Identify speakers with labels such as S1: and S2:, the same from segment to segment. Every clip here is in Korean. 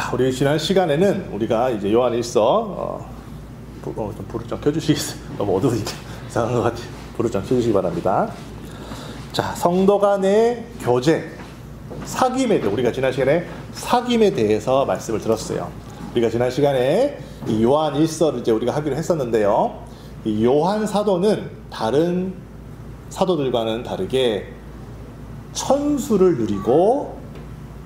S1: 자, 우리 지난 시간에는 우리가 이제 요한일서 좀 불을 좀 켜주시겠어요? 너무 어두우니까 이상한 것 같아요. 불을 좀 켜주시기 바랍니다. 자, 성도 간의 교제, 사귐에 대해 우리가 지난 시간에 사귐에 대해서 말씀을 들었어요. 우리가 지난 시간에 이 요한일서를 이제 우리가 하기로 했었는데요. 이 요한 사도는 다른 사도들과는 다르게 천수를 누리고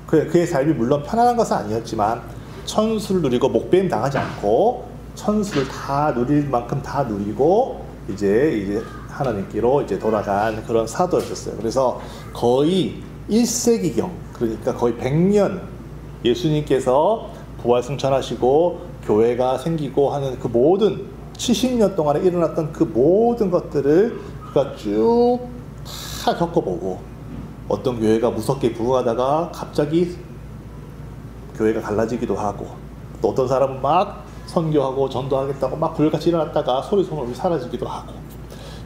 S1: 그의 삶이 물론 편안한 것은 아니었지만 천수를 누리고 목배임 당하지 않고 천수를 다 누릴 만큼 다 누리고 이제 하나님께로 이제 돌아간 그런 사도였었어요. 그래서 거의 1세기경, 그러니까 거의 100년 예수님께서 부활승천하시고 교회가 생기고 하는 그 모든 70년 동안에 일어났던 그 모든 것들을 그가 쭉 다 겪어보고, 어떤 교회가 무섭게 부흥하다가 갑자기 교회가 갈라지기도 하고, 또 어떤 사람은 막 선교하고 전도하겠다고 막 불같이 일어났다가 소리 소문 없이 사라지기도 하고,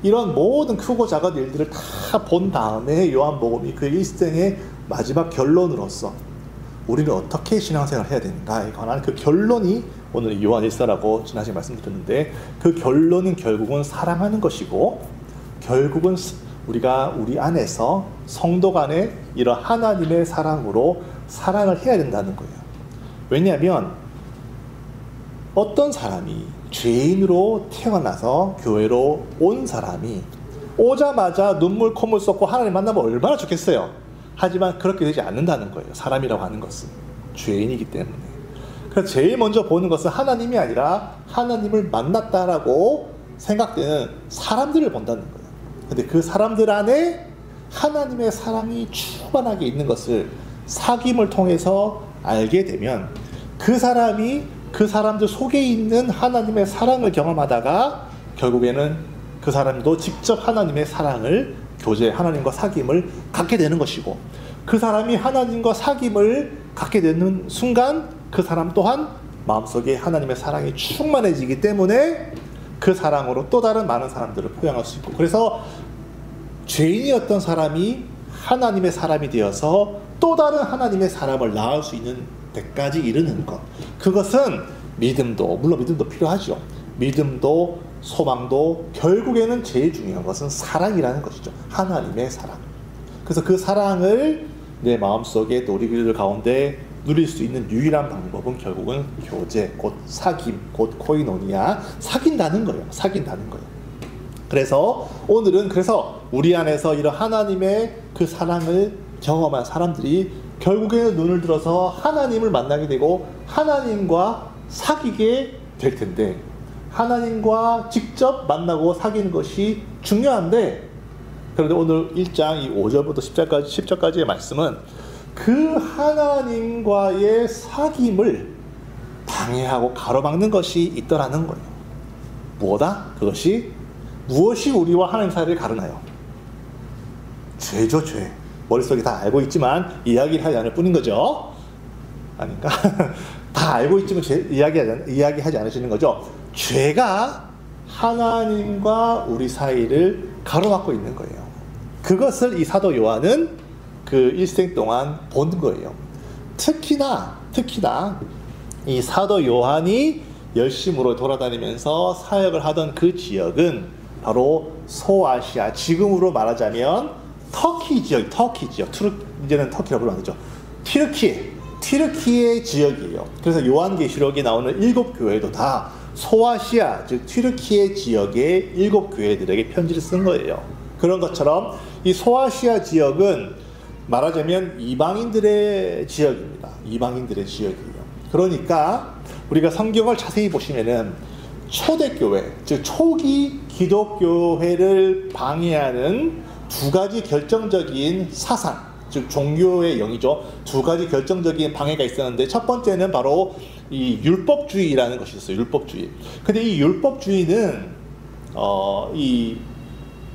S1: 이런 모든 크고 작은 일들을 다 본 다음에 요한복음이 그 일생의 마지막 결론으로서 우리는 어떻게 신앙생활을 해야 되는가에 관한 그 결론이 오늘 요한일서라고 지난 시간에 말씀드렸는데, 그 결론은 결국은 사랑하는 것이고, 결국은 우리가 우리 안에서 성도 간에 이런 하나님의 사랑으로 사랑을 해야 된다는 거예요. 왜냐하면 어떤 사람이 죄인으로 태어나서 교회로 온 사람이 오자마자 눈물 콧물 쏟고 하나님 만나면 얼마나 좋겠어요. 하지만 그렇게 되지 않는다는 거예요. 사람이라고 하는 것은 죄인이기 때문에. 그래서 제일 먼저 보는 것은 하나님이 아니라 하나님을 만났다라고 생각되는 사람들을 본다는 거예요. 근데 그 사람들 안에 하나님의 사랑이 충만하게 있는 것을 사귐을 통해서 알게 되면 그 사람이 그 사람들 속에 있는 하나님의 사랑을 경험하다가 결국에는 그 사람도 직접 하나님의 사랑을 교제, 하나님과 사귐을 갖게 되는 것이고, 그 사람이 하나님과 사귐을 갖게 되는 순간 그 사람 또한 마음속에 하나님의 사랑이 충만해지기 때문에 그 사랑으로 또 다른 많은 사람들을 포용할 수 있고, 그래서 죄인이었던 사람이 하나님의 사람이 되어서 또 다른 하나님의 사람을 낳을 수 있는 데까지 이르는 것, 그것은 믿음도, 물론 믿음도 필요하죠. 믿음도 소망도 결국에는 제일 중요한 것은 사랑이라는 것이죠. 하나님의 사랑. 그래서 그 사랑을 내 마음속에 또 우리 교회들 가운데 누릴 수 있는 유일한 방법은 결국은 교제, 곧 사귐, 곧 코이노니아, 사귄다는 거예요. 사귄다는 거예요. 그래서 오늘은 우리 안에서 이런 하나님의 그 사랑을 경험한 사람들이 결국에는 눈을 들어서 하나님을 만나게 되고 하나님과 사귀게 될 텐데, 하나님과 직접 만나고 사귀는 것이 중요한데, 그런데 오늘 1장 5절부터 10절까지의 말씀은 그 하나님과의 사귐을 방해하고 가로막는 것이 있더라는 거예요. 뭐다? 무엇이 우리와 하나님 사이를 가르나요? 죄죠, 죄. 머릿속에 다 알고 있지만 이야기를 하지 않을 뿐인 거죠. 아닌가? 다 알고 있지만 이야기하지 않으시는 거죠. 죄가 하나님과 우리 사이를 가로막고 있는 거예요. 그것을 이 사도 요한은 그 일생 동안 본 거예요. 특히나 이 사도 요한이 열심으로 돌아다니면서 사역을 하던 그 지역은 바로 소아시아, 지금으로 말하자면 터키 지역, 이제는 터키라고 부르면 안 되죠. 튀르키예 지역이에요. 그래서 요한계시록에 나오는 7교회도 다 소아시아, 즉 튀르키예 지역의 7교회들에게 편지를 쓴 거예요. 그런 것처럼 이 소아시아 지역은 말하자면 이방인들의 지역입니다. 이방인들의 지역이에요. 그러니까 우리가 성경을 자세히 보시면은 초대교회, 즉 초기 기독교회를 방해하는 두 가지 결정적인 사상, 즉 종교의 영이죠. 두 가지 결정적인 방해가 있었는데, 첫 번째는 바로 이 율법주의라는 것이 있어요. 율법주의. 근데 이 율법주의는 이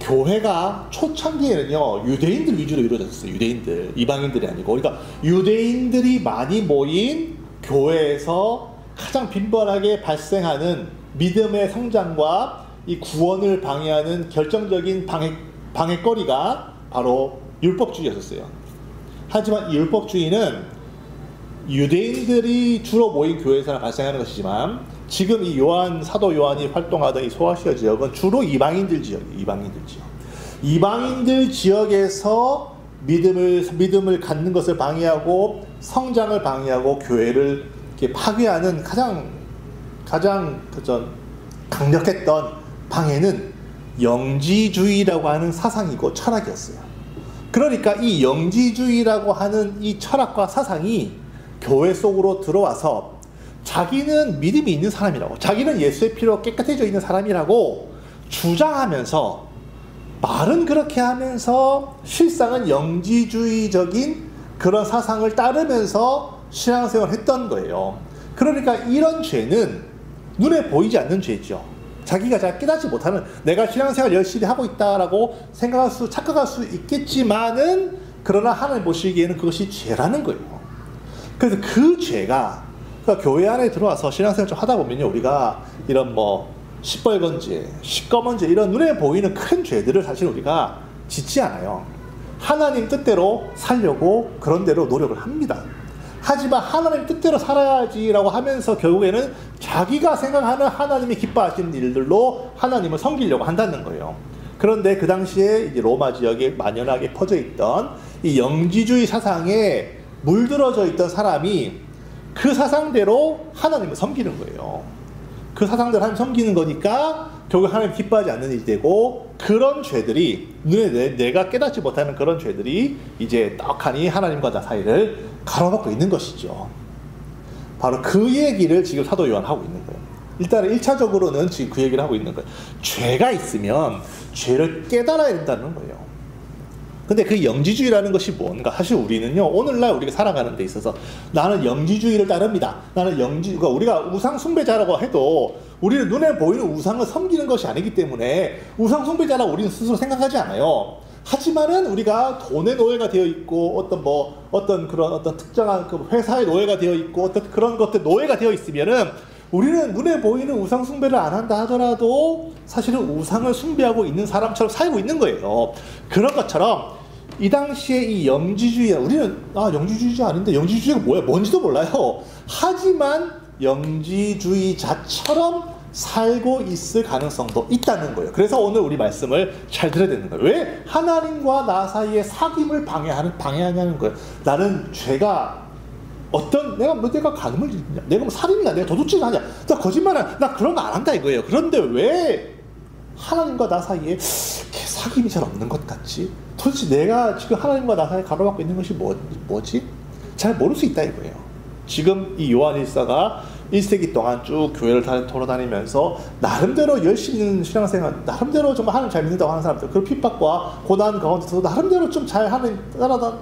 S1: 교회가 초창기에는요 유대인들 위주로 이루어졌어요. 유대인들, 이방인들이 아니고. 그러니까 유대인들이 많이 모인 교회에서 가장 빈번하게 발생하는 믿음의 성장과 이 구원을 방해하는 결정적인 방해거리가 바로 율법주의였었어요. 하지만 이 율법주의는 유대인들이 주로 모인 교회에서 발생하는 것이지만 지금 이 사도 요한이 활동하던 이 소아시아 지역은 주로 이방인들 지역. 이방인들 지역에서 믿음을 갖는 것을 방해하고 성장을 방해하고 교회를 이렇게 파괴하는 가장 강력했던 방해는 영지주의라고 하는 사상이고 철학이었어요. 그러니까 이 영지주의라고 하는 이 철학과 사상이 교회 속으로 들어와서 자기는 믿음이 있는 사람이라고, 자기는 예수의 피로 깨끗해져 있는 사람이라고 주장하면서 말은 그렇게 하면서 실상은 영지주의적인 그런 사상을 따르면서 신앙생활을 했던 거예요. 그러니까 이런 죄는 눈에 보이지 않는 죄죠. 자기가 잘 깨닫지 못하는, 내가 신앙생활 열심히 하고 있다라고 착각할 수 있겠지만은 그러나 하나님 보시기에는 그것이 죄라는 거예요. 그래서 그 죄가, 그러니까 교회 안에 들어와서 신앙생활 좀 하다 보면요, 우리가 이런 시뻘건 죄, 시꺼먼 죄, 이런 눈에 보이는 큰 죄들을 사실 우리가 짓지 않아요. 하나님 뜻대로 살려고 그런 대로 노력을 합니다. 하지만 하나님 뜻대로 살아야지라고 하면서 결국에는 자기가 생각하는 하나님이 기뻐하시는 일들로 하나님을 섬기려고 한다는 거예요. 그런데 그 당시에 이제 로마 지역에 만연하게 퍼져 있던 이 영지주의 사상에 물들어져 있던 사람이 그 사상대로 하나님을 섬기는 거예요. 그 사상대로 하나님 섬기는 거니까 결국 하나님 기뻐하지 않는 일이 되고, 그런 죄들이 눈에 내가 깨닫지 못하는 그런 죄들이 이제 떡하니 하나님과 나 사이를 가로막고 있는 것이죠. 바로 그 얘기를 지금 사도 요한 하고 있는 거예요. 일단은 1차적으로는 지금 그 얘기를 하고 있는 거예요. 죄가 있으면 죄를 깨달아야 된다는 거예요. 근데 그 영지주의라는 것이 뭔가, 사실 우리는요, 오늘날 우리가 살아가는 데 있어서 나는 영지주의를 따릅니다. 그러니까 우리가 우상 숭배자라고 해도 우리는 눈에 보이는 우상을 섬기는 것이 아니기 때문에 우상 숭배자라고 우리는 스스로 생각하지 않아요. 하지만은 우리가 돈의 노예가 되어 있고 어떤 특정한 그 회사의 노예가 되어 있고 어떤 그런 것들 노예가 되어 있으면은 우리는 눈에 보이는 우상 숭배를 안 한다 하더라도 사실은 우상을 숭배하고 있는 사람처럼 살고 있는 거예요. 그런 것처럼 이 당시에 이 영지주의, 우리는 영지주의자 아닌데 영지주의가 뭔지도 몰라요. 하지만 영지주의자처럼 살고 있을 가능성도 있다는 거예요. 그래서 오늘 우리 말씀을 잘 들어야 되는 거예요. 왜 하나님과 나 사이의 사귐을 방해하냐는 거예요. 나는 죄가 내가 간음을 짓냐, 내가 살인이냐, 내가 도둑질을 하냐, 나 거짓말을, 나 그런 거 안 한다 이거예요. 그런데 왜 하나님과 나 사이에 사귐이 잘 없는 것 같지? 도대체 내가 지금 하나님과 나 사이에 가로막고 있는 것이 뭐지? 잘 모를 수 있다 이거예요. 지금 이 요한 일사가 1세기 동안 쭉 교회를 돌아다니면서 나름대로 열심히 있는 신앙생활, 나름대로 정말 하나님 잘 믿는다고 하는 사람들, 그 핍박과 고난 가운데서 나름대로 좀 잘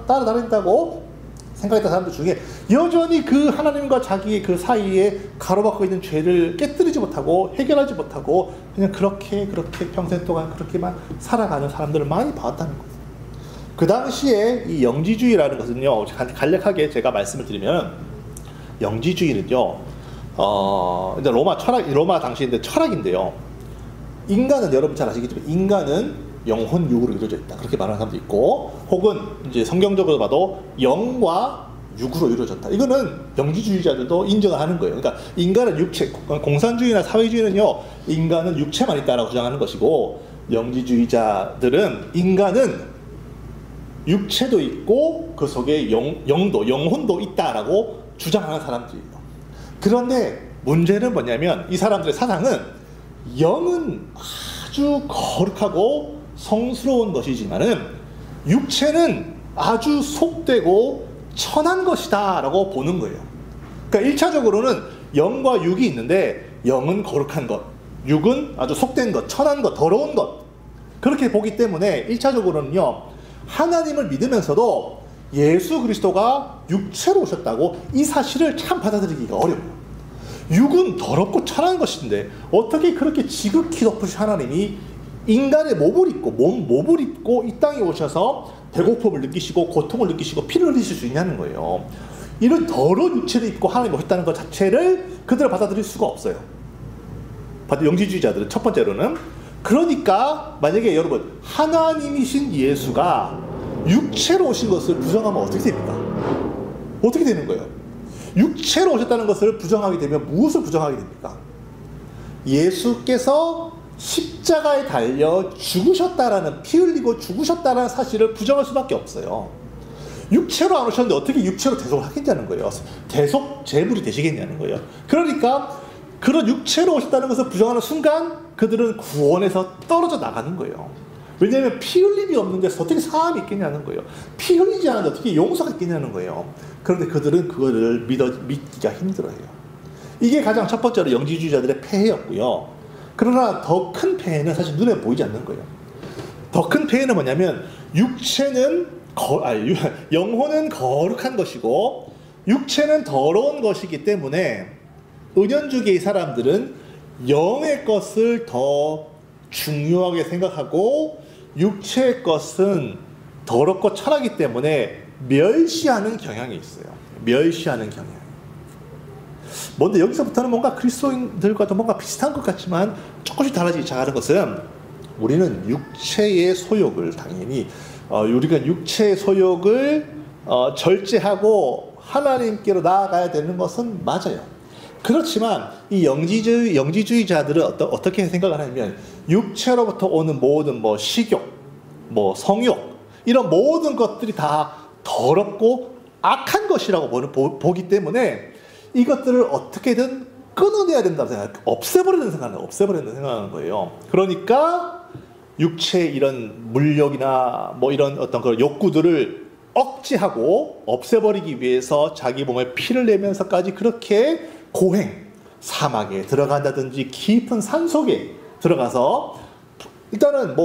S1: 따라다닌다고 생각했던 사람들 중에 여전히 그 하나님과 자기의 그 사이에 가로막고 있는 죄를 깨뜨리지 못하고 해결하지 못하고 그냥 그렇게 평생 동안 그렇게만 살아가는 사람들을 많이 봤다는 거예요. 그 당시에 이 영지주의라는 것은요, 간략하게 제가 말씀을 드리면, 영지주의는요, 이제 로마 당시인데 철학인데요. 인간은 여러분 잘 아시겠지만 인간은 영혼 육으로 이루어져 있다. 그렇게 말하는 사람도 있고, 혹은 이제 성경적으로 봐도 영과 육으로 이루어졌다. 이거는 영지주의자들도 인정을 하는 거예요. 그러니까 인간은 육체, 공산주의나 사회주의는요, 인간은 육체만 있다라고 주장하는 것이고, 영지주의자들은 인간은 육체도 있고 그 속에 영혼도 있다라고 주장하는 사람들이에요. 그런데 문제는 뭐냐면 이 사람들의 사상은 영은 아주 거룩하고 성스러운 것이지만은 육체는 아주 속되고 천한 것이다 라고 보는 거예요. 그러니까 1차적으로는 영과 육이 있는데 영은 거룩한 것, 육은 아주 속된 것, 천한 것, 더러운 것, 그렇게 보기 때문에 1차적으로는요, 하나님을 믿으면서도 예수 그리스도가 육체로 오셨다고 이 사실을 참 받아들이기가 어려워요. 육은 더럽고 천한 것인데 어떻게 그렇게 지극히 높으신 하나님이 인간의 몸을 입고 이 땅에 오셔서 배고픔을 느끼시고 고통을 느끼시고 피를 흘리실 수 있냐는 거예요. 이런 더러운 육체를 입고 하나님이 오셨다는 것 자체를 그대로 받아들일 수가 없어요. 영지주의자들은 첫 번째로는. 그러니까 만약에 여러분 하나님이신 예수가 육체로 오신 것을 부정하면 어떻게 됩니까? 어떻게 되는 거예요? 육체로 오셨다는 것을 부정하게 되면 무엇을 부정하게 됩니까? 예수께서 십자가에 달려 죽으셨다라는, 피 흘리고 죽으셨다라는 사실을 부정할 수밖에 없어요. 육체로 안 오셨는데 어떻게 육체로 대속을 하겠냐는 거예요. 대속 제물이 되시겠냐는 거예요. 그러니까 그런 육체로 오셨다는 것을 부정하는 순간 그들은 구원에서 떨어져 나가는 거예요. 왜냐하면 피 흘림이 없는 데서 어떻게 사함이 있겠냐는 거예요. 피 흘리지 않는데 어떻게 용서가 있겠냐는 거예요. 그런데 그들은 그거를 믿기가 힘들어요. 이게 가장 첫 번째로 영지주의자들의 폐해였고요. 그러나 더 큰 폐해는 사실 눈에 보이지 않는 거예요. 더 큰 폐해는 뭐냐면 영혼은 거룩한 것이고 육체는 더러운 것이기 때문에 은연주의의 사람들은 영의 것을 더 중요하게 생각하고 육체의 것은 더럽고 천하기 때문에 멸시하는 경향이 있어요. 멸시하는 경향. 뭔데 여기서부터는 뭔가 그리스도인들과도 뭔가 비슷한 것 같지만 조금씩 달라지기 시작하는 것은 우리는 육체의 소욕을 당연히 우리가 육체의 소욕을 절제하고 하나님께로 나아가야 되는 것은 맞아요. 그렇지만 이 영지주의자들은 어떻게 생각을 하냐면 육체로부터 오는 모든 식욕, 성욕 이런 모든 것들이 다 더럽고 악한 것이라고 보기 때문에 이것들을 어떻게든 끊어내야 된다고 생각해요. 없애버리는 생각하는 거예요. 그러니까 육체의 이런 물욕이나 이런 어떤 그런 욕구들을 억제하고 없애버리기 위해서 자기 몸에 피를 내면서까지 그렇게 고행, 사막에 들어간다든지 깊은 산속에 들어가서 일단은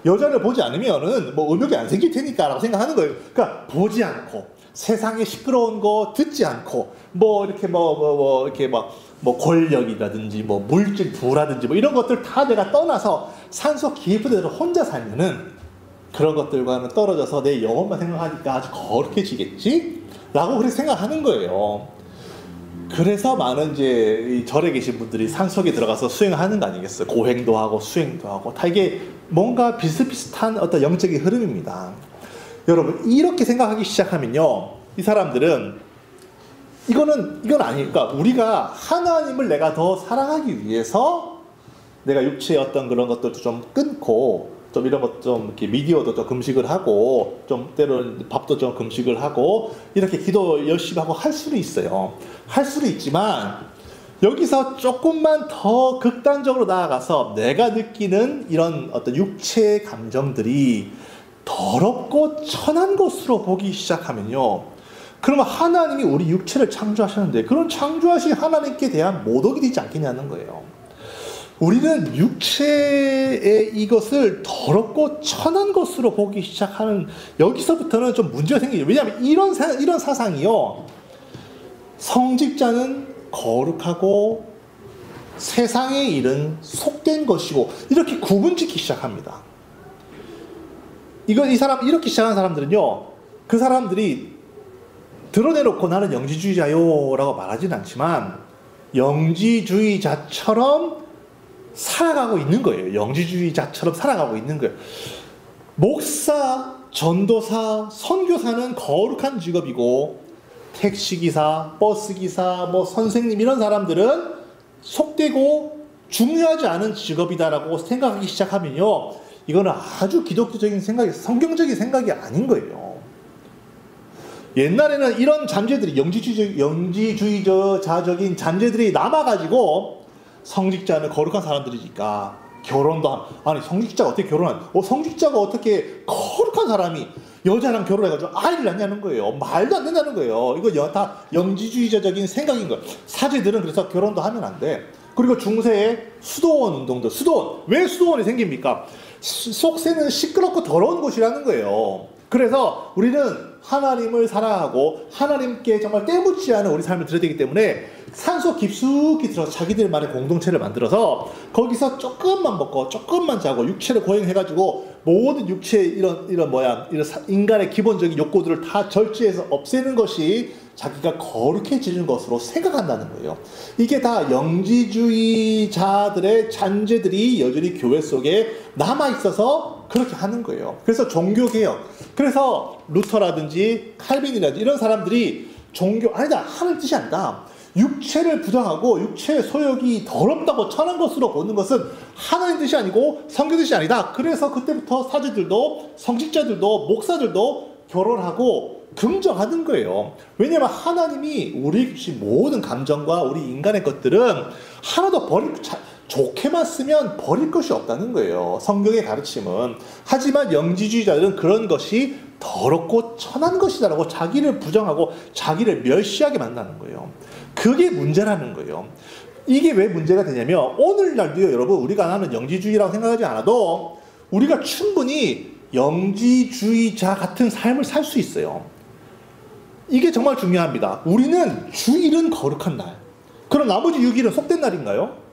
S1: 여자를 보지 않으면은 의욕이 안 생길 테니까 라고 생각하는 거예요. 그러니까 보지 않고 세상에 시끄러운 거 듣지 않고 이렇게 권력이라든지 물질 부라든지 이런 것들 다 내가 떠나서 산속 깊은 데서 혼자 살면은 그런 것들과는 떨어져서 내 영혼만 생각하니까 아주 거룩해지겠지? 라고 그렇게 생각하는 거예요. 그래서 많은 이 절에 계신 분들이 산속에 들어가서 수행하는 거 아니겠어요? 고행도 하고 수행도 하고 다 이게 뭔가 비슷비슷한 어떤 영적인 흐름입니다. 여러분 이렇게 생각하기 시작하면요, 이 사람들은 이건 아니에요. 그러니까 우리가 하나님을 내가 더 사랑하기 위해서 내가 육체의 어떤 그런 것들도 좀 끊고 좀 이런 것 좀 이렇게 미디어도 좀 금식을 하고 좀 때로는 밥도 좀 금식을 하고 이렇게 기도 열심히 하고 할 수는 있어요. 할 수는 있지만 여기서 조금만 더 극단적으로 나아가서 내가 느끼는 이런 어떤 육체의 감정들이 더럽고 천한 것으로 보기 시작하면요, 그러면 하나님이 우리 육체를 창조하셨는데 그런 창조하신 하나님께 대한 모독이 되지 않겠냐는 거예요. 우리는 육체의 이것을 더럽고 천한 것으로 보기 시작하는, 여기서부터는 좀 문제가 생기죠. 왜냐하면 이런 사상이요, 성직자는 거룩하고 세상의 일은 속된 것이고 이렇게 구분짓기 시작합니다. 이렇게 시작한 사람들은요, 그 사람들이 드러내놓고 나는 영지주의자요 라고 말하진 않지만 영지주의자처럼 살아가고 있는 거예요. 영지주의자처럼 살아가고 있는 거예요. 목사, 전도사, 선교사는 거룩한 직업이고 택시기사, 버스기사, 선생님 이런 사람들은 속되고 중요하지 않은 직업이다라고 생각하기 시작하면요, 이거는 아주 기독교적인 생각이, 성경적인 생각이 아닌 거예요. 옛날에는 이런 잔재들이 영지주의자적인 잔재들이 남아가지고 성직자는 거룩한 사람들이니까 결혼도 아니 성직자가 어떻게 성직자가 어떻게 거룩한 사람이 여자랑 결혼해가지고 아이를 낳냐는 거예요. 말도 안 된다는 거예요. 이거 다 영지주의자적인 생각인 거예요. 사제들은 그래서 결혼도 하면 안 돼. 그리고 중세에 수도원 운동도, 왜 수도원이 생깁니까? 속세는 시끄럽고 더러운 곳이라는 거예요. 그래서 우리는 하나님을 사랑하고 하나님께 정말 때묻지 않은 우리 삶을 들여야 되기 때문에 산속 깊숙이 들어서 자기들만의 공동체를 만들어서 거기서 조금만 먹고 조금만 자고 육체를 고행해가지고 모든 육체의 이런 인간의 기본적인 욕구들을 다 절제해서 없애는 것이 자기가 거룩해지는 것으로 생각한다는 거예요. 이게 다 영지주의자들의 잔재들이 여전히 교회 속에 남아있어서 그렇게 하는 거예요. 그래서 종교개혁, 그래서 루터라든지 칼빈이라든지 이런 사람들이 종교 아니다. 하는 뜻이 아니다. 육체를 부정하고 육체의 소욕이 더럽다고 천한 것으로 보는 것은 하나님 뜻이 아니고 성경 뜻이 아니다. 그래서 그때부터 사제들도 성직자들도 목사들도 결혼하고 긍정하는 거예요. 왜냐하면 하나님이 우리 주신 모든 감정과 우리 인간의 것들은 하나도 좋게만 쓰면 버릴 것이 없다는 거예요. 성경의 가르침은. 하지만 영지주의자들은 그런 것이 더럽고 천한 것이다라고 자기를 부정하고 자기를 멸시하게 만드는 거예요. 그게 문제라는 거예요. 이게 왜 문제가 되냐면 오늘날도요, 여러분, 우리가 나는 영지주의라고 생각하지 않아도 우리가 충분히 영지주의자 같은 삶을 살 수 있어요. 이게 정말 중요합니다. 우리는 주일은 거룩한 날. 그럼 나머지 6일은 속된 날인가요?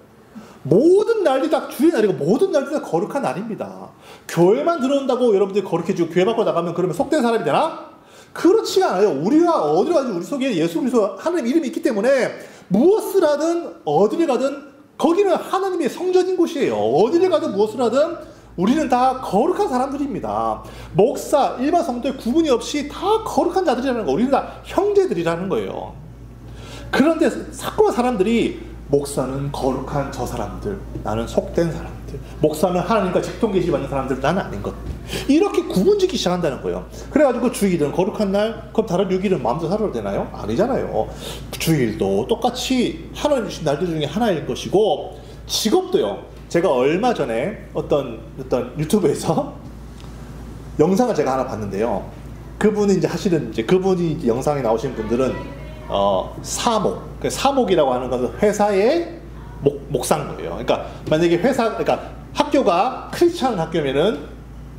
S1: 모든 날이 다 주의 날이고 모든 날이 다 거룩한 날입니다. 교회만 들어온다고 여러분들이 거룩해지고 교회 밖으로 나가면 그러면 속된 사람이 되나? 그렇지가 않아요. 우리가 어디로 가든지 우리 속에 예수 그리스도 하나님 이름이 있기 때문에 무엇을 하든 어디를 가든 거기는 하나님의 성전인 곳이에요. 어디를 가든 무엇을 하든 우리는 다 거룩한 사람들입니다. 목사, 일반 성도의 구분이 없이 다 거룩한 자들이라는 거. 우리는 다 형제들이라는 거예요. 그런데 자꾸만 사람들이 목사는 거룩한 저 사람들, 나는 속된 사람들, 목사는 하나님과 직통계시 받는 사람들, 나는 아닌 것, 이렇게 구분짓기 시작한다는 거예요. 그래가지고 주일은 거룩한 날, 그럼 다른 6일은 마음대로 살아도 되나요? 아니잖아요. 주일도 똑같이 하나님 주신 날들 중에 하나일 것이고, 직업도요. 제가 얼마 전에 어떤 유튜브에서 영상을 제가 하나 봤는데요. 그분이 이제 하시는, 그분이 이제 영상에 나오신 분들은 사목. 사목이라고 하는 것은 회사의 목사인 거예요. 그러니까 만약에 그러니까 학교가 크리스찬 학교면은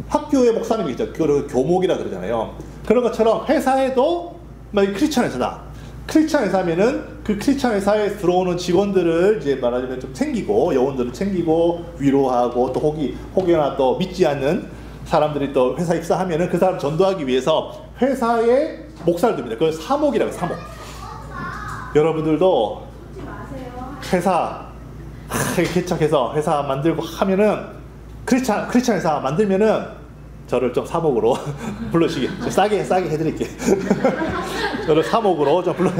S1: 학교의 목사님이 있죠. 그걸 교목이라 그러잖아요. 그런 것처럼 회사에도 만약에 크리스찬 회사다. 크리스찬 회사면은 그 크리스찬 회사에 들어오는 직원들을 이제 말하자면 좀 챙기고, 여원들을 챙기고 위로하고, 또 혹여나 또 믿지 않는 사람들이 또 회사에 입사하면은 그 사람 전도하기 위해서 회사의 목사를 둡니다. 그걸 사목이라고 해요. 사목. 여러분들도 회사 개척해서 회사 만들고 하면은 크리스찬 회사 만들면은 저를 좀 사목으로 불러주시게. 싸게 해드릴게. 저를 사목으로 좀 불러.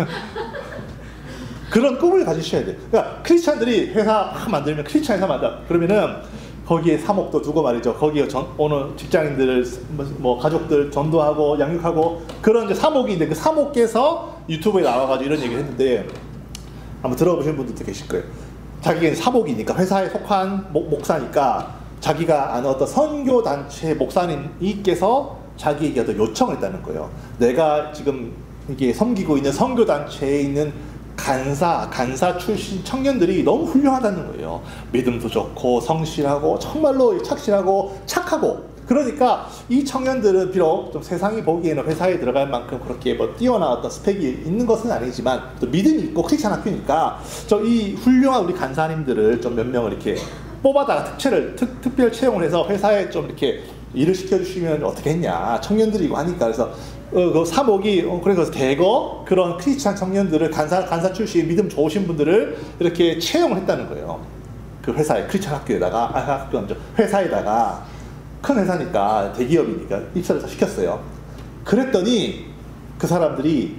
S1: 그런 꿈을 가지셔야 돼요. 그러니까 크리스찬들이 회사 만들면 크리스찬 회사 만다. 그러면은 거기에 사목도 두고 말이죠. 거기에 오는 직장인들, 뭐 가족들 전도하고 양육하고 그런 이제 사목이 있는데, 그 사목께서 유튜브에 나와가지고 이런 얘기를 했는데 한번 들어보신 분들도 계실 거예요. 자기는 사목이니까, 회사에 속한 목사니까 자기가 아는 어떤 선교단체 목사님께서 자기에게 어떤 요청을 했다는 거예요. 내가 지금 이게 섬기고 있는 선교단체에 있는 간사 출신 청년들이 너무 훌륭하다는 거예요. 믿음도 좋고 성실하고 정말로 착실하고 착하고. 그러니까 이 청년들은 비록 좀 세상이 보기에는 회사에 들어갈 만큼 그렇게 뭐 뛰어나왔던 스펙이 있는 것은 아니지만 또 믿음이 있고 크리스찬 학교니까 이 훌륭한 우리 간사님들을 좀 몇 명을 이렇게 뽑아다가 특별 채용을 해서 회사에 좀 이렇게 일을 시켜주시면 어떻겠냐. 청년들이고 하니까. 그래서 그 사목이 그래서 대거 그런 크리스찬 청년들을 간사 출신 믿음 좋으신 분들을 이렇게 채용을 했다는 거예요. 그 회사에, 크리스찬 학교에다가 회사에다가, 큰 회사니까 대기업이니까 입사를 다 시켰어요. 그랬더니 그 사람들이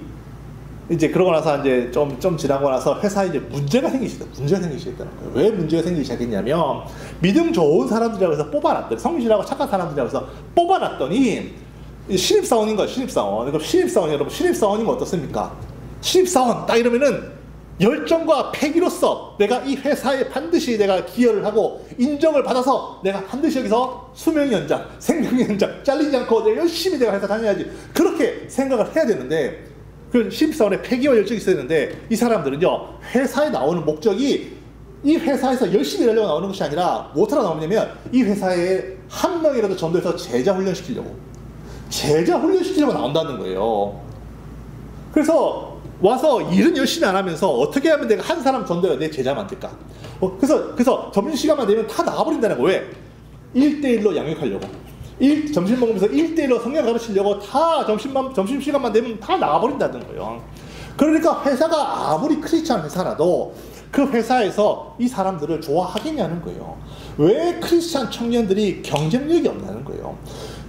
S1: 이제 그러고 나서 이제 좀 지나고 나서 회사에 이제 문제가 생기기 시작했다는 거예요. 왜 문제가 생기기 시작했냐면, 믿음 좋은 사람들이라고 해서 뽑아놨더니, 성실하고 착한 사람들이라고 해서 뽑아놨더니 신입사원인 거예요. 신입사원. 그럼 신입사원, 여러분, 신입사원이면 어떻습니까? 신입사원 딱 이러면은 열정과 패기로서 내가 이 회사에 반드시 내가 기여를 하고 인정을 받아서 내가 반드시 여기서 수명 연장, 생명 연장, 잘리지 않고 내가 열심히 내가 회사 다녀야지. 그렇게 생각을 해야 되는데, 그 신입사원의 패기와 열정이 있어야 되는데, 이 사람들은요, 회사에 나오는 목적이 이 회사에서 열심히 일하려고 나오는 것이 아니라 뭐하러 나오냐면, 이 회사에 한 명이라도 전도해서 제자 훈련시키려고 나온다는 거예요. 그래서 와서 일은 열심히 안 하면서 어떻게 하면 내가 한 사람 전도해야 내 제자 만들까? 그래서 점심시간만 되면 다 나가버린다는 거예요. 왜? 1대1로 양육하려고. 점심 먹으면서 1대1로 성경 가르치려고 다 점심시간만 되면 다 나가버린다는 거예요. 그러니까 회사가 아무리 크리스찬 회사라도 그 회사에서 이 사람들을 좋아하겠냐는 거예요. 왜 크리스찬 청년들이 경쟁력이 없냐는 거예요.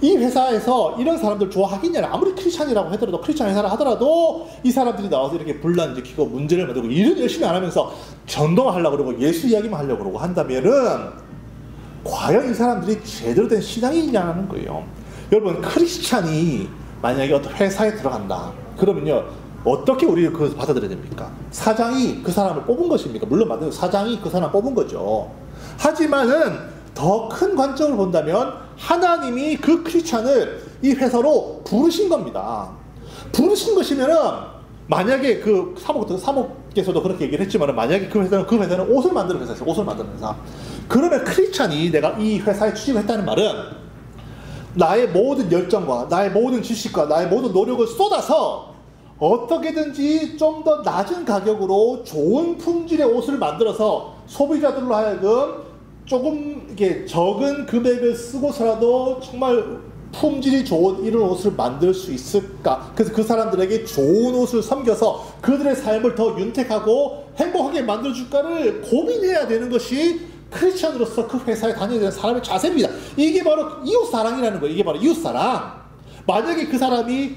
S1: 이 회사에서 이런 사람들 좋아하겠냐? 아무리 크리스찬이라고 하더라도, 크리스찬 회사를 하더라도 이 사람들이 나와서 이렇게 분란 일으키고 문제를 만들고 일은 열심히 안 하면서 전도만 하려고 그러고 예수 이야기만 하려고 그러고 한다면은 과연 이 사람들이 제대로 된 신앙이 있냐는 거예요. 여러분, 크리스찬이 만약에 어떤 회사에 들어간다 그러면요, 어떻게 우리를 그것을 받아들여야 됩니까? 사장이 그 사람을 뽑은 것입니까? 물론 맞아요. 사장이 그 사람을 뽑은 거죠. 하지만은 더 큰 관점을 본다면 하나님이 그 크리스찬을 이 회사로 부르신 겁니다. 부르신 것이면은 만약에 그 사목께서도 그렇게 얘기를 했지만 만약에 그 회사는 옷을 만드는 회사였어요. 옷을 만드는 회사. 그러면 크리스찬이 내가 이 회사에 취직을 했다는 말은 나의 모든 열정과 나의 모든 지식과 나의 모든 노력을 쏟아서 어떻게든지 좀 더 낮은 가격으로 좋은 품질의 옷을 만들어서 소비자들로 하여금 조금 이게 적은 금액을 쓰고서라도 정말 품질이 좋은 이런 옷을 만들 수 있을까? 그래서 그 사람들에게 좋은 옷을 섬겨서 그들의 삶을 더 윤택하고 행복하게 만들어줄까를 고민해야 되는 것이 크리스천으로서 그 회사에 다녀야 되는 사람의 자세입니다. 이게 바로 이웃사랑이라는 거예요. 이게 바로 이웃사랑. 만약에 그 사람이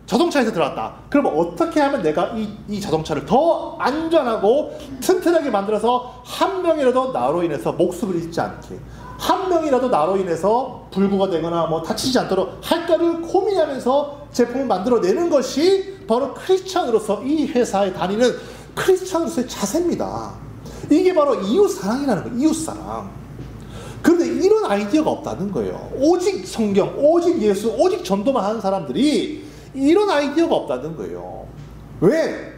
S1: 자동차에서 들어왔다. 그럼 어떻게 하면 내가 이 자동차를 더 안전하고 튼튼하게 만들어서 한 명이라도 나로 인해서 목숨을 잃지 않게, 한 명이라도 나로 인해서 불구가 되거나 다치지 않도록 할까를 고민하면서 제품을 만들어내는 것이 바로 크리스천으로서 이 회사에 다니는 크리스천으로서의 자세입니다. 이게 바로 이웃사랑이라는 거예요. 이웃사랑. 그런데 이런 아이디어가 없다는 거예요. 오직 성경, 오직 예수, 오직 전도만 하는 사람들이 이런 아이디어가 없다는 거예요. 왜?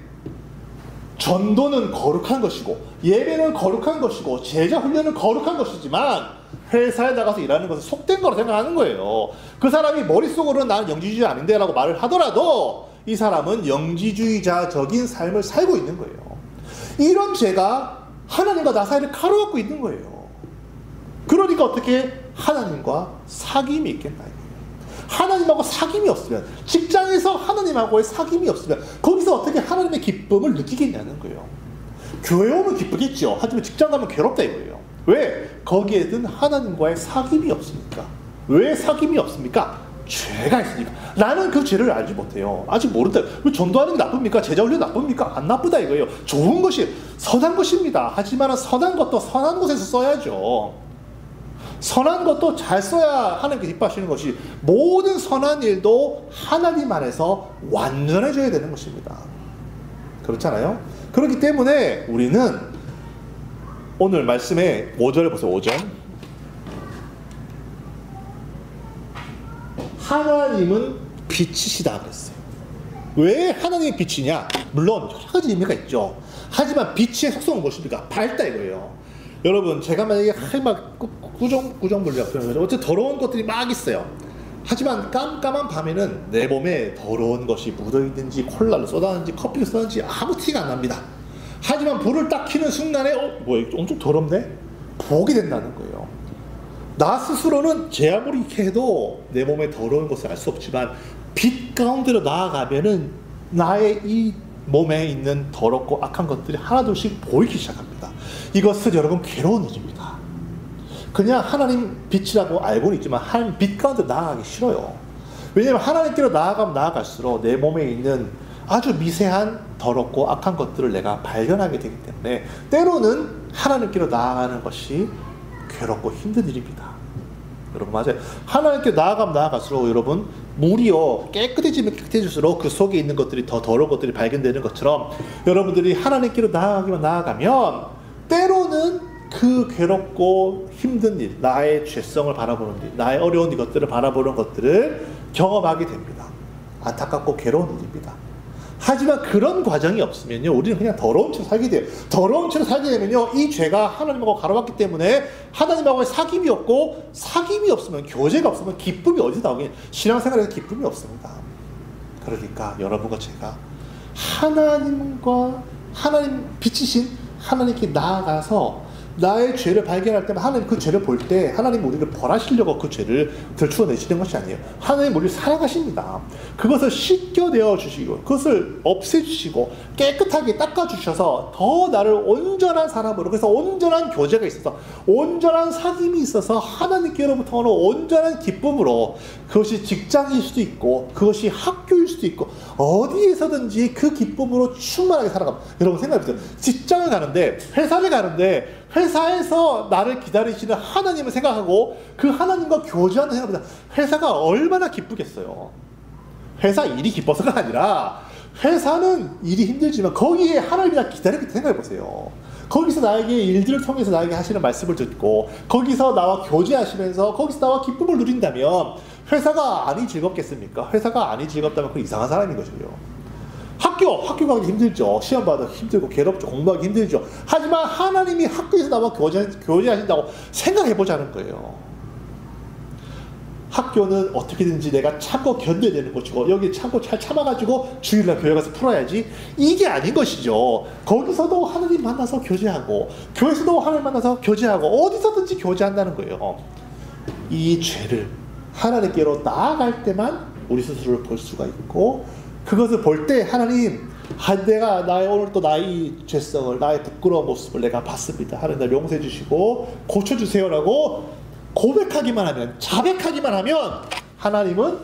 S1: 전도는 거룩한 것이고 예배는 거룩한 것이고 제자 훈련은 거룩한 것이지만 회사에 나가서 일하는 것은 속된 거로 생각하는 거예요. 그 사람이 머릿속으로는 나는 영지주의 아닌데 라고 말을 하더라도 이 사람은 영지주의자적인 삶을 살고 있는 거예요. 이런 죄가 하나님과 나 사이를 가로막고 있는 거예요. 그러니까 어떻게 하나님과 사귐이 있겠나. 하나님하고 사귐이 없으면, 직장에서 하나님하고의 사귐이 없으면 거기서 어떻게 하나님의 기쁨을 느끼겠냐는 거예요. 교회 오면 기쁘겠죠. 하지만 직장 가면 괴롭다 이거예요. 왜? 거기에는 하나님과의 사귐이 없으니까. 왜 사귐이 없습니까? 죄가 있으니까. 나는 그 죄를 알지 못해요. 아직 모른다. 왜 전도하는 게 나쁩니까? 제자 훈련 나쁩니까? 안 나쁘다 이거예요. 좋은 것이 선한 것입니다. 하지만 선한 것도 선한 곳에서 써야죠. 선한 것도 잘 써야 하나님께 기뻐하시는 것이, 모든 선한 일도 하나님 안에서 완전해져야 되는 것입니다. 그렇잖아요? 그렇기 때문에 우리는 오늘 말씀의 5절을 보세요. 5절. 하나님은 빛이시다 그랬어요. 왜 하나님이 빛이냐? 물론 여러 가지 의미가 있죠. 하지만 빛의 속성은 무엇입니까? 밝다 이거예요. 여러분, 제가 만약에 막 꾸정물이라고 표현하죠. 어쨌든 더러운 것들이 막 있어요. 하지만 깜깜한 밤에는 내 몸에 더러운 것이 묻어있는지 콜라를 쏟았는지 커피를 쏟았는지 아무 티가 안 납니다. 하지만 불을 딱 켜는 순간에 엄청 더럽네? 보게 된다는 거예요. 나 스스로는 제 아무리 이렇게 해도 내 몸에 더러운 것을 알 수 없지만 빛 가운데로 나아가면은 나의 이 몸에 있는 더럽고 악한 것들이 하나둘씩 보이기 시작합니다. 이것은 여러분 괴로운 일입니다. 그냥 하나님 빛이라고 알고는 있지만 하나님 빛 가운데 나아가기 싫어요. 왜냐하면 하나님께로 나아가면 나아갈수록 내 몸에 있는 아주 미세한 더럽고 악한 것들을 내가 발견하게 되기 때문에 때로는 하나님께로 나아가는 것이 괴롭고 힘든 일입니다. 여러분 맞아요. 하나님께 나아가면 나아갈수록 여러분 물이요 깨끗해지면 깨끗해질수록 그 속에 있는 것들이 더 더러운 것들이 발견되는 것처럼 여러분들이 하나님께로 나아가면 때로는 그 괴롭고 힘든 일, 나의 죄성을 바라보는 일, 나의 어려운 이것들을 바라보는 것들을 경험하게 됩니다. 안타깝고 괴로운 일입니다. 하지만 그런 과정이 없으면요, 우리는 그냥 더러운 채로 살게 돼요. 더러운 채로 살게 되면요, 이 죄가 하나님하고 가로막기 때문에 하나님하고의 사귐이 없고, 사귐이 없으면, 교제가 없으면 기쁨이 어디서 나오겠냐? 신앙생활에서 기쁨이 없습니다. 그러니까 여러분과 제가 하나님 빛이신 하나님께 나아가서 나의 죄를 발견할 때만 하나님 그 죄를 볼 때 하나님 우리를 벌하시려고 그 죄를 들추어내시는 것이 아니에요. 하나님 우리를 사랑하십니다. 그것을 씻겨내어 주시고 그것을 없애주시고 깨끗하게 닦아주셔서 더 나를 온전한 사람으로, 그래서 온전한 교제가 있어서 온전한 사귐이 있어서 하나님께로부터 오는 온전한 기쁨으로, 그것이 직장일 수도 있고 그것이 학교일 수도 있고 어디에서든지 그 기쁨으로 충만하게 살아갑니다. 여러분 생각해보세요. 직장을 가는데, 회사를 가는데 회사에서 나를 기다리시는 하나님을 생각하고 그 하나님과 교제하는 생각보다 회사가 얼마나 기쁘겠어요. 회사 일이 기뻐서가 아니라 회사는 일이 힘들지만 거기에 하나님이 나 기다리고 있다 생각해보세요. 거기서 나에게 일들을 통해서 나에게 하시는 말씀을 듣고 거기서 나와 교제하시면서 거기서 나와 기쁨을 누린다면 회사가 아니 즐겁겠습니까? 회사가 아니 즐겁다면 그건 이상한 사람인 것이에요. 학교 가기 힘들죠. 시험 받아도 힘들고 괴롭죠. 공부하기 힘들죠. 하지만 하나님이 학교에서 나와 교제하신다고 생각해보자는 거예요. 학교는 어떻게든지 내가 참고 견뎌야 되는 것이고 여기 참고 잘 참아가지고 주일날 교회 가서 풀어야지, 이게 아닌 것이죠. 거기서도 하나님 만나서 교제하고 교회에서도 하나님 만나서 교제하고 어디서든지 교제한다는 거예요. 이 죄를 하나님께로 나아갈 때만 우리 스스로를 볼 수가 있고, 그것을 볼 때 하나님, 내가 오늘 또 나의 죄성을, 나의 부끄러운 모습을 내가 봤습니다. 하나님 날 용서해 주시고 고쳐주세요라고 고백하기만 하면, 자백하기만 하면 하나님은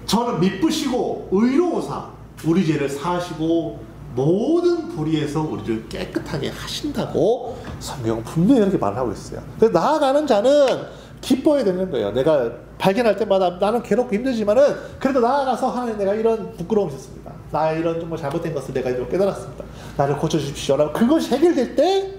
S1: 저는 미쁘시고 의로우사 우리 죄를 사하시고 모든 불의에서 우리를 깨끗하게 하신다고 성경은 분명히 이렇게 말을 하고 있어요. 그래서 나아가는 자는 기뻐야 되는 거예요. 내가 발견할 때마다 나는 괴롭고 힘들지만은 그래도 나아가서 하나님, 내가 이런 부끄러움이 있었습니다. 나의 이런 정말 잘못된 것을 내가 이렇게 깨달았습니다. 나를 고쳐주십시오. 라고 그것이 해결될 때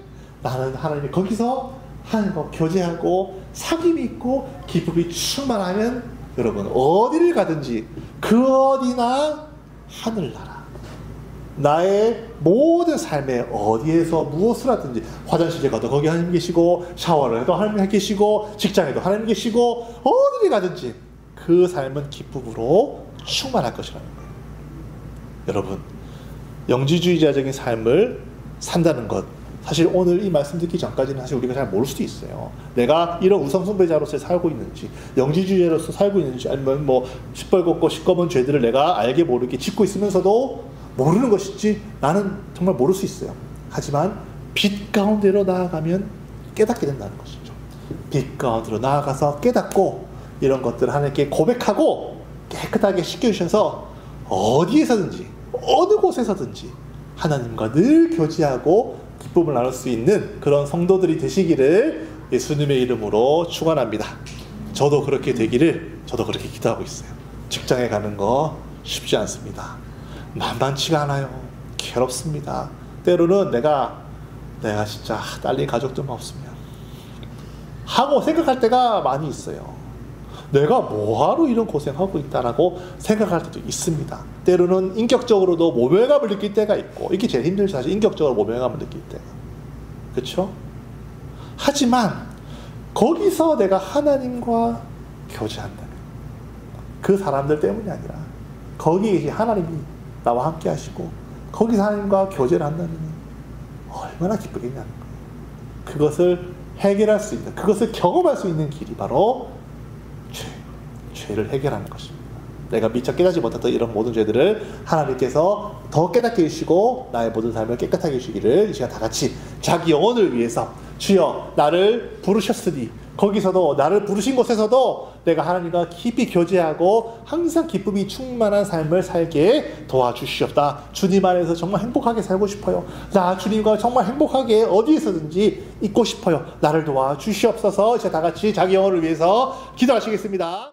S1: 나는 하나님이 거기서 하나님과 교제하고 사귐이 있고 기쁨이 충만하면 여러분 어디를 가든지 그 어디나 하늘나라, 나의 모든 삶에 어디에서 무엇을 하든지, 화장실에 가도 거기 하나님 계시고 샤워를 해도 하나님 계시고 직장에도 하나님 계시고 어디를 가든지 그 삶은 기쁨으로 충만할 것이라는 거예요. 여러분, 영지주의자적인 삶을 산다는 것, 사실 오늘 이 말씀 듣기 전까지는 사실 우리가 잘 모를 수도 있어요. 내가 이런 우상숭배자로서 살고 있는지, 영지주의자로서 살고 있는지, 아니면 뭐 시뻘겋고 시꺼먼 죄들을 내가 알게 모르게 짓고 있으면서도 모르는 것인지 나는 정말 모를 수 있어요. 하지만 빛 가운데로 나아가면 깨닫게 된다는 것이죠. 빛 가운데로 나아가서 깨닫고 이런 것들을 하나님께 고백하고 깨끗하게 씻겨주셔서 어디에서든지 어느 곳에서든지 하나님과 늘 교제하고 기쁨을 나눌 수 있는 그런 성도들이 되시기를 예수님의 이름으로 축원합니다. 저도 그렇게 되기를, 저도 그렇게 기도하고 있어요. 직장에 가는 거 쉽지 않습니다. 만만치가 않아요. 괴롭습니다. 때로는 내가 진짜 딸린 가족들만 없으면 하고 생각할 때가 많이 있어요. 내가 뭐하러 이런 고생하고 있다라고 생각할 때도 있습니다. 때로는 인격적으로도 모멸감을 느낄 때가 있고, 이게 제일 힘들죠. 사실 인격적으로 모멸감을 느낄 때가. 그렇죠? 하지만 거기서 내가 하나님과 교제한다면, 그 사람들 때문이 아니라 거기에 계신 하나님이 나와 함께 하시고 거기서 하나님과 교제를 한다면 얼마나 기쁘겠냐는 거예요. 그것을 해결할 수 있는, 그것을 경험할 수 있는 길이 바로 죄를 해결하는 것입니다. 내가 미처 깨닫지 못했던 이런 모든 죄들을 하나님께서 더 깨닫게 해주시고 나의 모든 삶을 깨끗하게 해주시기를 이 시간 다 같이 자기 영혼을 위해서, 주여 나를 부르셨으니 거기서도, 나를 부르신 곳에서도 내가 하나님과 깊이 교제하고 항상 기쁨이 충만한 삶을 살게 도와주시옵다. 주님 안에서 정말 행복하게 살고 싶어요. 나 주님과 정말 행복하게 어디에서든지 있고 싶어요. 나를 도와주시옵소서. 이제 다 같이 자기 영혼을 위해서 기도하시겠습니다.